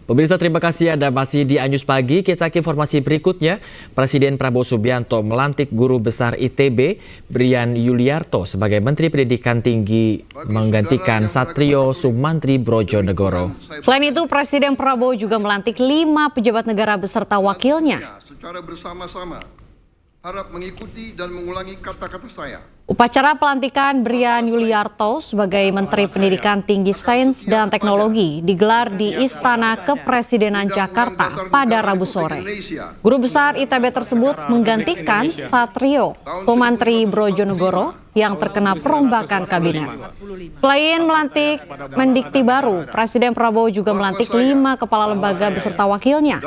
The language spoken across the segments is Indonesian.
Pemirsa, terima kasih Anda masih di Anyus Pagi. Kita ke informasi berikutnya. Presiden Prabowo Subianto melantik Guru Besar ITB, Brian Yuliarto, sebagai Menteri Pendidikan Tinggi menggantikan Satrio Sumantri Brojonegoro. Selain itu, Presiden Prabowo juga melantik 5 pejabat negara beserta wakilnya. Secara bersama-sama, harap mengikuti dan mengulangi kata-kata saya. Upacara pelantikan Brian Yuliarto sebagai Menteri Pendidikan Tinggi Sains dan Teknologi digelar di Istana Kepresidenan Jakarta pada Rabu sore. Guru besar ITB tersebut menggantikan Satrio Sumantri Brojonegoro yang terkena perombakan kabinet. Selain melantik Mendikti baru, Presiden Prabowo juga melantik 5 kepala lembaga beserta wakilnya.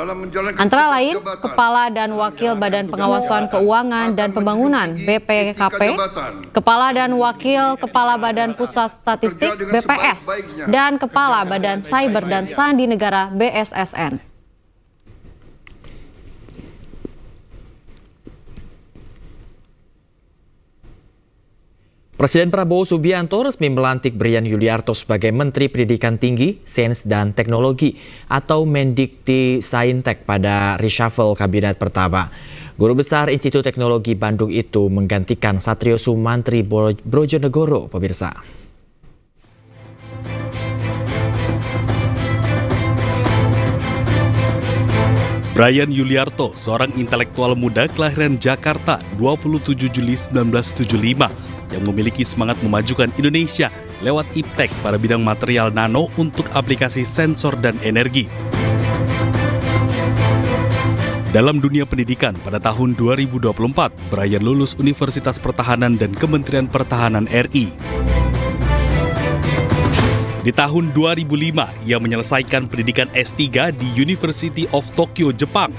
Antara lain, Kepala dan Wakil Badan Pengawasan Keuangan dan Pembangunan BPKP, Kepala dan Wakil Kepala Badan Pusat Statistik BPS, dan Kepala Badan Cyber dan Sandi Negara BSSN. Presiden Prabowo Subianto resmi melantik Brian Yuliarto sebagai Menteri Pendidikan Tinggi, Sains dan Teknologi atau Mendikti Saintek pada reshuffle kabinet pertama. Guru Besar Institut Teknologi Bandung itu menggantikan Satrio Sumantri Brojonegoro, pemirsa. Brian Yuliarto, seorang intelektual muda kelahiran Jakarta 27 Juli 1975 yang memiliki semangat memajukan Indonesia lewat iptek pada bidang material nano untuk aplikasi sensor dan energi. Dalam dunia pendidikan, pada tahun 2024, Brian lulus Universitas Pertahanan dan Kementerian Pertahanan RI. Di tahun 2005, ia menyelesaikan pendidikan S3 di University of Tokyo, Jepang.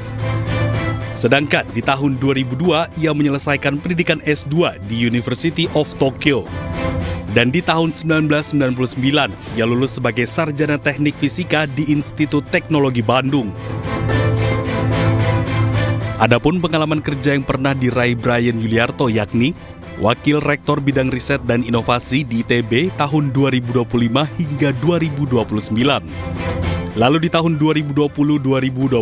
Sedangkan di tahun 2002, ia menyelesaikan pendidikan S2 di University of Tokyo. Dan di tahun 1999, ia lulus sebagai sarjana teknik fisika di Institut Teknologi Bandung. Adapun pengalaman kerja yang pernah diraih Brian Yuliarto yakni Wakil Rektor Bidang Riset dan Inovasi di ITB tahun 2025 hingga 2029. Lalu di tahun 2020-2025,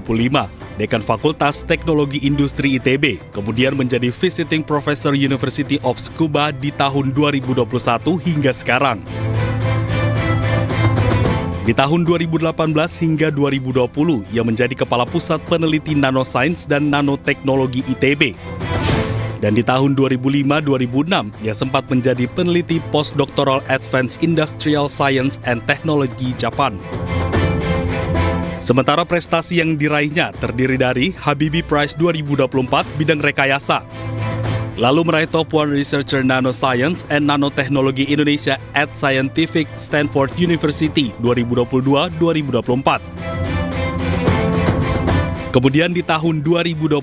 Dekan Fakultas Teknologi Industri ITB, kemudian menjadi Visiting Professor University of Tsukuba di tahun 2021 hingga sekarang. Di tahun 2018 hingga 2020, ia menjadi Kepala Pusat Peneliti Nanoscience dan Nanoteknologi ITB. Dan di tahun 2005-2006, ia sempat menjadi peneliti Postdoctoral Advanced Industrial Science and Technology Japan. Sementara prestasi yang diraihnya terdiri dari Habibie Prize 2024 bidang rekayasa, lalu meraih Top 1 Researcher Nanoscience and Nanotechnology Indonesia at Scientific Stanford University 2022-2024. Kemudian di tahun 2021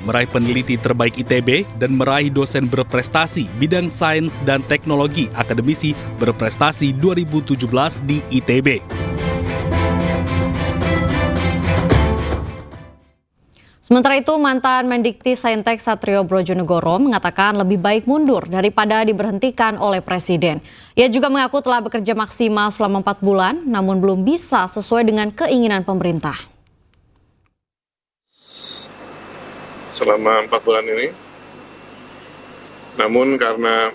meraih peneliti terbaik ITB dan meraih dosen berprestasi bidang sains dan teknologi akademisi berprestasi 2017 di ITB. Sementara itu, mantan Mendikti Saintek Satrio Brojonegoro mengatakan lebih baik mundur daripada diberhentikan oleh Presiden. Ia juga mengaku telah bekerja maksimal selama 4 bulan, namun belum bisa sesuai dengan keinginan pemerintah. Selama 4 bulan ini, namun karena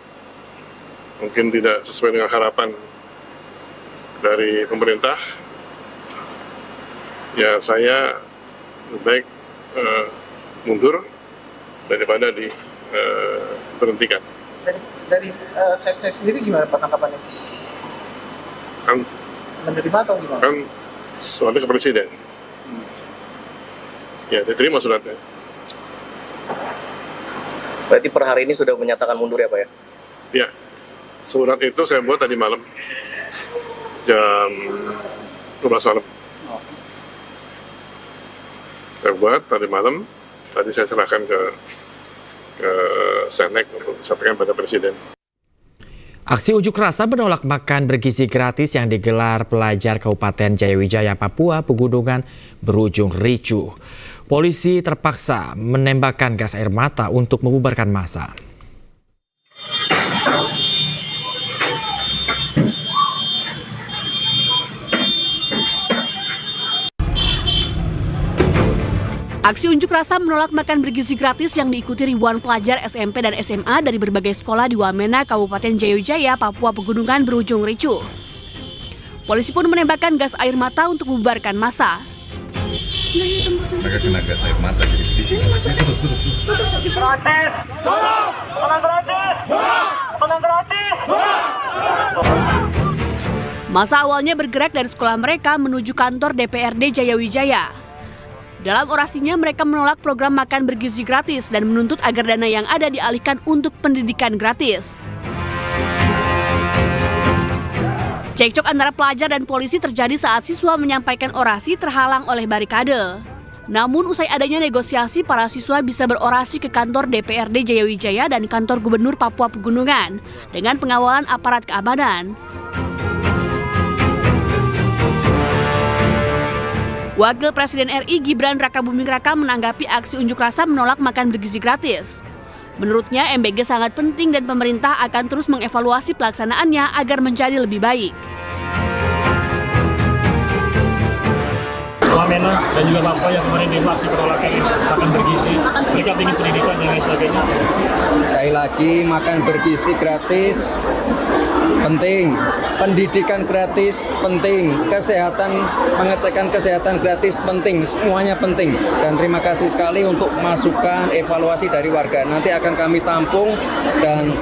mungkin tidak sesuai dengan harapan dari pemerintah, ya saya lebih baik mundur daripada diberhentikan. Dari saya sendiri gimana Pak tanggapannya? Kan Menerima atau gimana? Kan suratnya ke Presiden. Ya, diterima suratnya. Berarti per hari ini sudah menyatakan mundur ya Pak ya? Ya, surat itu saya buat tadi malam, jam 12 malam. Saya buat tadi malam, tadi saya serahkan ke Senek untuk disampaikan pada Presiden. Aksi unjuk rasa menolak makan bergizi gratis yang digelar pelajar Kabupaten Jayawijaya, Papua Pegunungan berujung ricuh. Polisi terpaksa menembakkan gas air mata untuk membubarkan massa. Aksi unjuk rasa menolak makan bergizi gratis yang diikuti ribuan pelajar SMP dan SMA dari berbagai sekolah di Wamena, Kabupaten Jayapura, Papua Pegunungan berujung ricuh. Polisi pun menembakkan gas air mata untuk membubarkan massa. Mereka kena gas air mata jadi di sini. Gratis! Makan gratis! Makan gratis! Massa awalnya bergerak dari sekolah mereka menuju kantor DPRD Jayawijaya. Dalam orasinya, mereka menolak program makan bergizi gratis dan menuntut agar dana yang ada dialihkan untuk pendidikan gratis. Cekcok antara pelajar dan polisi terjadi saat siswa menyampaikan orasi terhalang oleh barikade. Namun usai adanya negosiasi, para siswa bisa berorasi ke kantor DPRD Jayawijaya dan kantor Gubernur Papua Pegunungan dengan pengawalan aparat keamanan. Wakil Presiden RI Gibran Rakabuming Raka menanggapi aksi unjuk rasa menolak makan bergizi gratis. Menurutnya, MBG sangat penting dan pemerintah akan terus mengevaluasi pelaksanaannya agar menjadi lebih baik. Wamena dan juga Papua yang kemarin demo aksi penolakan makan bergizi, mereka ingin pendidikan dan lain sebagainya. Sekali lagi, makan bergizi gratis penting, pendidikan gratis penting, kesehatan, pengecekan kesehatan gratis penting, semuanya penting. Dan terima kasih sekali untuk masukan evaluasi dari warga. Nanti akan kami tampung dan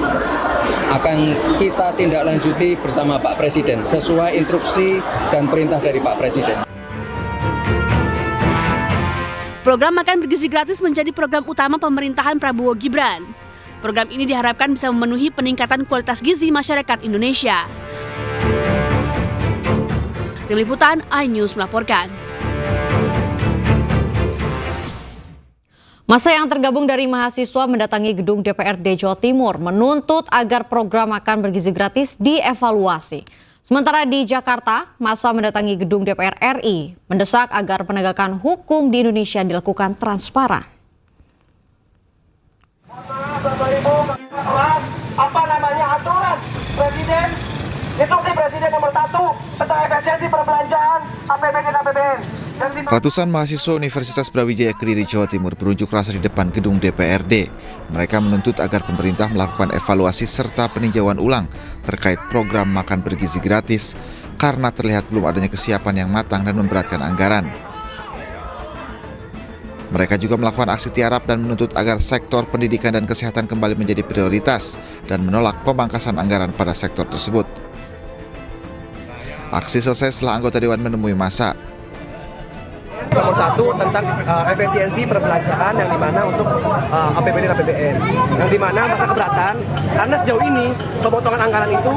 akan kita tindak lanjuti bersama Pak Presiden sesuai instruksi dan perintah dari Pak Presiden. Program makan bergizi gratis menjadi program utama pemerintahan Prabowo Gibran. Program ini diharapkan bisa memenuhi peningkatan kualitas gizi masyarakat Indonesia. Tim Liputan, iNews melaporkan. Massa yang tergabung dari mahasiswa mendatangi gedung DPRD Jawa Timur menuntut agar program makan bergizi gratis dievaluasi. Sementara di Jakarta, massa mendatangi gedung DPR RI mendesak agar penegakan hukum di Indonesia dilakukan transparan. Apa namanya aturan Presiden, instruksi Presiden nomor 1 tentang efisiensi perbelanjaan APBN dan APBN. Ratusan mahasiswa Universitas Brawijaya Kediri, Jawa Timur berunjuk rasa di depan gedung DPRD. Mereka menuntut agar pemerintah melakukan evaluasi serta peninjauan ulang terkait program makan bergizi gratis karena terlihat belum adanya kesiapan yang matang dan memberatkan anggaran. Mereka juga melakukan aksi tiarap dan menuntut agar sektor pendidikan dan kesehatan kembali menjadi prioritas dan menolak pemangkasan anggaran pada sektor tersebut. Aksi selesai setelah anggota Dewan menemui massa. Nomor 1 tentang efisiensi perbelanjaan yang dimana untuk APBD dan APBN, yang dimana masa keberatan karena sejauh ini pemotongan anggaran itu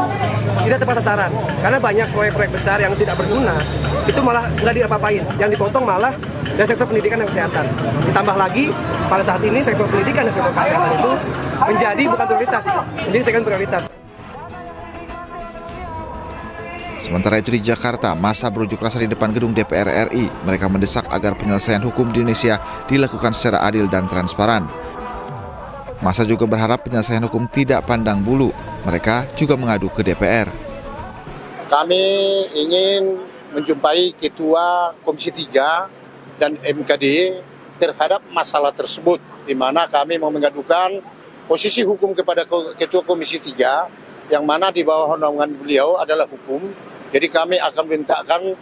tidak tepat sasaran karena banyak proyek-proyek besar yang tidak berguna itu malah nggak diapa-apain, yang dipotong malah dari sektor pendidikan dan kesehatan. Ditambah lagi pada saat ini sektor pendidikan dan sektor kesehatan itu menjadi bukan prioritas, menjadi second prioritas. Sementara itu di Jakarta, massa berunjuk rasa di depan gedung DPR RI. Mereka mendesak agar penyelesaian hukum di Indonesia dilakukan secara adil dan transparan. Massa juga berharap penyelesaian hukum tidak pandang bulu. Mereka juga mengadu ke DPR. Kami ingin menjumpai Ketua Komisi 3 dan MKD terhadap masalah tersebut, di mana kami mau mengadukan posisi hukum kepada Ketua Komisi 3, yang mana di bawah naungan beliau adalah hukum. Jadi kami akan mintakan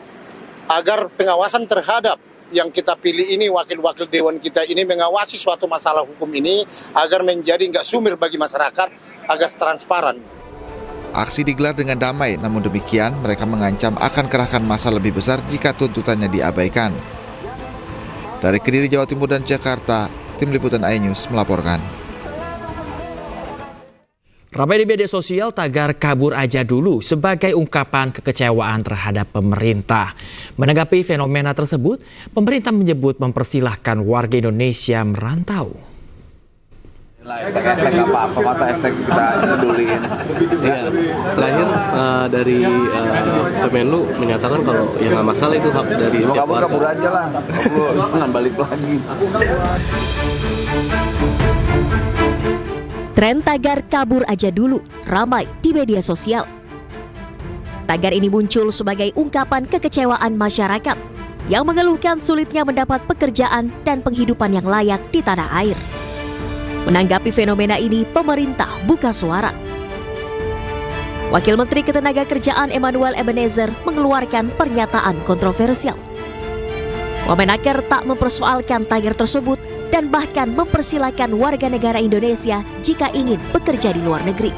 agar pengawasan terhadap yang kita pilih ini, wakil-wakil dewan kita ini mengawasi suatu masalah hukum ini agar menjadi nggak sumir bagi masyarakat, agar transparan. Aksi digelar dengan damai, namun demikian mereka mengancam akan kerahkan massa lebih besar jika tuntutannya diabaikan. Dari Kediri, Jawa Timur dan Jakarta, Tim Liputan iNews melaporkan. Ramai di media sosial tagar kabur aja dulu sebagai ungkapan kekecewaan terhadap pemerintah. Menanggapi fenomena tersebut, pemerintah menyebut mempersilahkan warga Indonesia merantau. Hashtag apa-apa, masa hashtag kita peduliin. Iya, terakhir dari Kemenlu menyatakan kalau ya nggak masalah itu hak dari setiap warga. Kabur aja lah, jangan balik lagi. Tren tagar kabur aja dulu ramai di media sosial. Tagar ini muncul sebagai ungkapan kekecewaan masyarakat yang mengeluhkan sulitnya mendapat pekerjaan dan penghidupan yang layak di tanah air. Menanggapi fenomena ini, pemerintah buka suara. Wakil Menteri Ketenagakerjaan Emmanuel Ebenezer mengeluarkan pernyataan kontroversial. Wamenaker tak mempersoalkan tagar tersebut dan bahkan mempersilahkan warga negara Indonesia jika ingin bekerja di luar negeri.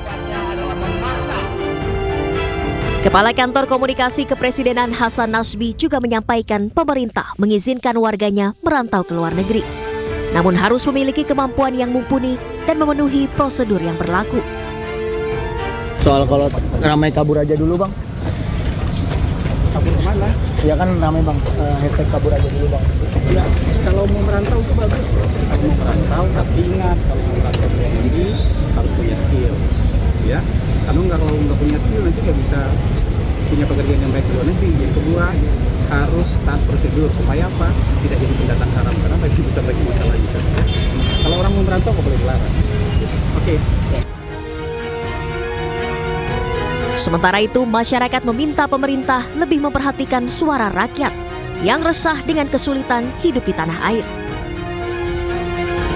Kepala Kantor Komunikasi Kepresidenan Hasan Nasbi juga menyampaikan pemerintah mengizinkan warganya merantau ke luar negeri, namun harus memiliki kemampuan yang mumpuni dan memenuhi prosedur yang berlaku. Soal kalau ramai kabur aja dulu bang. Kabur kemana? Ya kan ramai bang, hashtag kabur aja dulu bang. Ya, kalau mau merantau itu bagus. Kalau mau merantau, tapi ingat kalau mau merantau ke luar negeri harus punya skill. Ya, kalau nggak punya skill nanti nggak bisa punya pekerjaan yang baik di luar negeri. Yang kedua, harus taat prosedur supaya apa? Tidak jadi pendatang haram, karena itu bisa bagi masalah juga. Ya. Kalau orang mau merantau, kok boleh dilarang. Oke. Sementara itu, masyarakat meminta pemerintah lebih memperhatikan suara rakyat yang resah dengan kesulitan hidup di tanah air.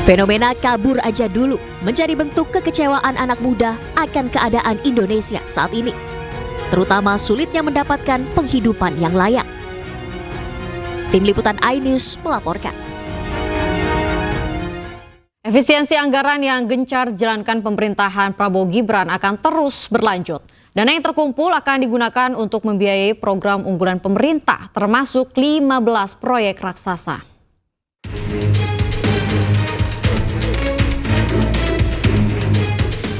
Fenomena kabur aja dulu menjadi bentuk kekecewaan anak muda akan keadaan Indonesia saat ini, terutama sulitnya mendapatkan penghidupan yang layak. Tim Liputan iNews melaporkan. Efisiensi anggaran yang gencar dijalankan pemerintahan Prabowo Gibran akan terus berlanjut. Dana yang terkumpul akan digunakan untuk membiayai program unggulan pemerintah, termasuk 15 proyek raksasa.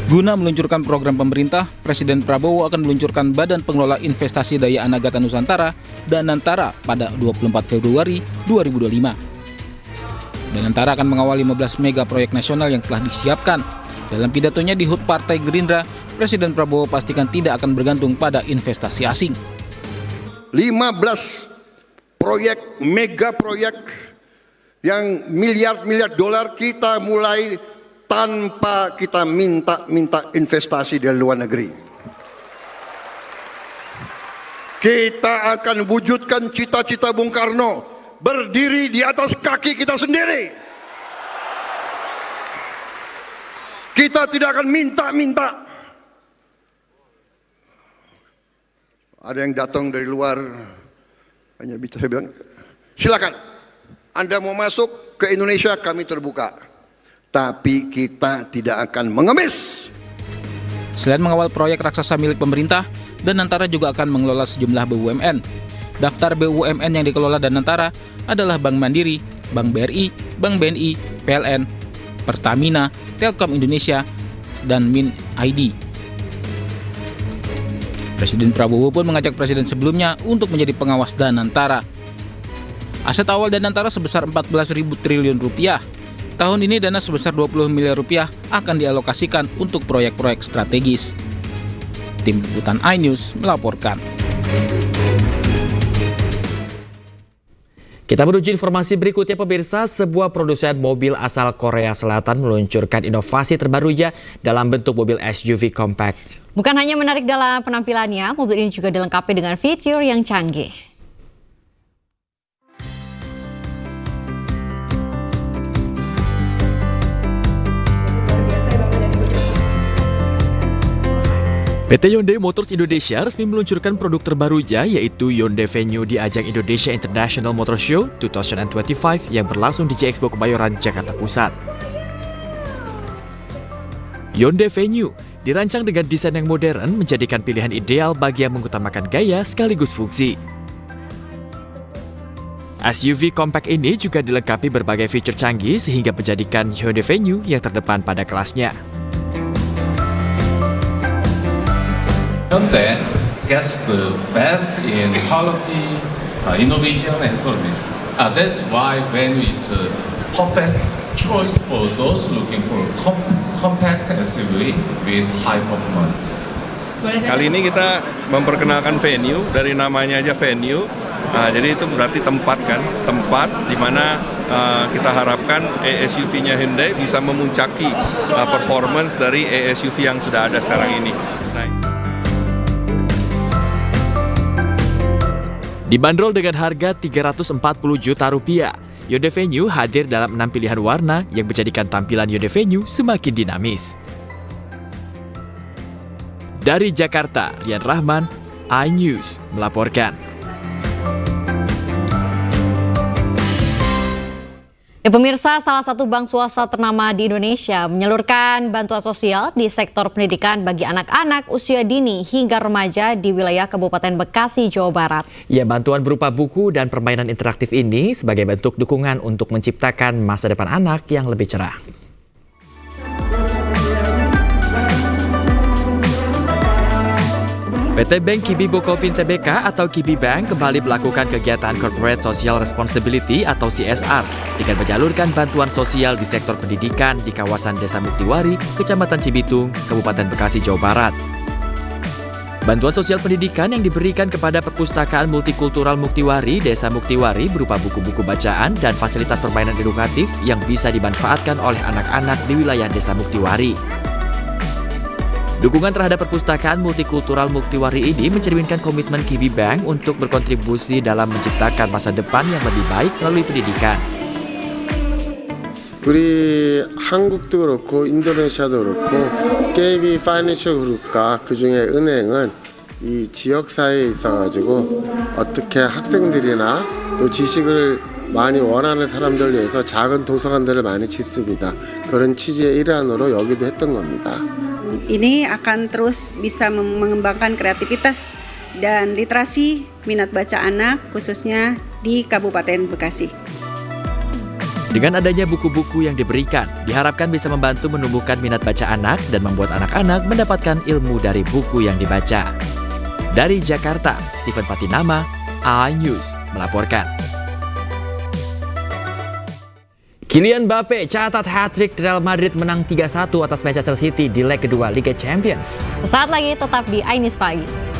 Guna meluncurkan program pemerintah, Presiden Prabowo akan meluncurkan Badan Pengelola Investasi Daya Anagata Nusantara Danantara pada 24 Februari 2025. Danantara akan mengawal 15 mega proyek nasional yang telah disiapkan. Dalam pidatonya di HUT Partai Gerindra, Presiden Prabowo pastikan tidak akan bergantung pada investasi asing. 15 proyek, mega proyek yang miliar-miliar dolar kita mulai tanpa kita minta investasi dari luar negeri. Kita akan wujudkan cita-cita Bung Karno, berdiri di atas kaki kita sendiri. Kita tidak akan minta-minta. Ada yang datang dari luar, hanya saya bilang, silakan, Anda mau masuk ke Indonesia, kami terbuka. Tapi kita tidak akan mengemis. Selain mengawal proyek raksasa milik pemerintah, Danantara juga akan mengelola sejumlah BUMN. Daftar BUMN yang dikelola Danantara adalah Bank Mandiri, Bank BRI, Bank BNI, PLN, Pertamina, Telkom Indonesia, dan Min ID. Presiden Prabowo pun mengajak presiden sebelumnya untuk menjadi pengawas Danantara. Aset awal Danantara sebesar 14.000 triliun rupiah. Tahun ini dana sebesar 20 miliar rupiah akan dialokasikan untuk proyek-proyek strategis. Tim Liputan iNews melaporkan. Kita menuju informasi berikutnya pemirsa, sebuah produsen mobil asal Korea Selatan meluncurkan inovasi terbarunya dalam bentuk mobil SUV compact. Bukan hanya menarik dalam penampilannya, mobil ini juga dilengkapi dengan fitur yang canggih. PT Hyundai Motors Indonesia resmi meluncurkan produk terbarunya yaitu Hyundai Venue di ajang Indonesia International Motor Show 2025 yang berlangsung di J-Expo Kebayoran, Jakarta Pusat. Hyundai Venue dirancang dengan desain yang modern menjadikan pilihan ideal bagi yang mengutamakan gaya sekaligus fungsi. SUV compact ini juga dilengkapi berbagai fitur canggih sehingga menjadikan Hyundai Venue yang terdepan pada kelasnya. Hyundai gets the best in quality, innovation and service. That's why Venue is the perfect choice for those looking for compact SUV with high performance. Kali ini kita memperkenalkan Venue, dari namanya aja Venue. Jadi itu berarti tempat kan, tempat di mana kita harapkan SUV-nya Hyundai bisa memuncaki performance dari SUV yang sudah ada sekarang ini. Dibanderol dengan harga Rp340 juta, Yode Venue hadir dalam 6 pilihan warna yang menjadikan tampilan Yode Venue semakin dinamis. Dari Jakarta, Rian Rahman, iNews melaporkan. Ya, pemirsa, salah satu bank swasta ternama di Indonesia menyalurkan bantuan sosial di sektor pendidikan bagi anak-anak usia dini hingga remaja di wilayah Kabupaten Bekasi, Jawa Barat. Ya, bantuan berupa buku dan permainan interaktif ini sebagai bentuk dukungan untuk menciptakan masa depan anak yang lebih cerah. PT Bank Kibi Bukopin Tbk atau Kibi Bank kembali melakukan kegiatan Corporate Social Responsibility atau CSR dengan menyalurkan bantuan sosial di sektor pendidikan di kawasan Desa Muktiwari, Kecamatan Cibitung, Kabupaten Bekasi, Jawa Barat. Bantuan sosial pendidikan yang diberikan kepada Perpustakaan Multikultural Muktiwari, Desa Muktiwari berupa buku-buku bacaan dan fasilitas permainan edukatif yang bisa dimanfaatkan oleh anak-anak di wilayah Desa Muktiwari. Dukungan terhadap Perpustakaan Multikultural Muktiwari ini mencerminkan komitmen Kibi Bank untuk berkontribusi dalam menciptakan masa depan yang lebih baik melalui pendidikan. 우리 한국도 그렇고 인도네시아도 그렇고 KB 파이낸셜 그룹과 그중에 은행은 이 지역 사회에 있어가지고 어떻게 학생들이나 또 지식을 많이 원하는 사람들을 위해서 작은 도서관들을 많이 짓습니다. 그런 취지의 일환으로 여기도 했던 겁니다. Ini akan terus bisa mengembangkan kreativitas dan literasi minat baca anak khususnya di Kabupaten Bekasi. Dengan adanya buku-buku yang diberikan, diharapkan bisa membantu menumbuhkan minat baca anak dan membuat anak-anak mendapatkan ilmu dari buku yang dibaca. Dari Jakarta, Steven Patinama, iNews melaporkan. Kylian Mbappe catat hat-trick Real Madrid menang 3-1 atas Manchester City di leg kedua Liga Champions. Saat lagi tetap di iNews Pagi.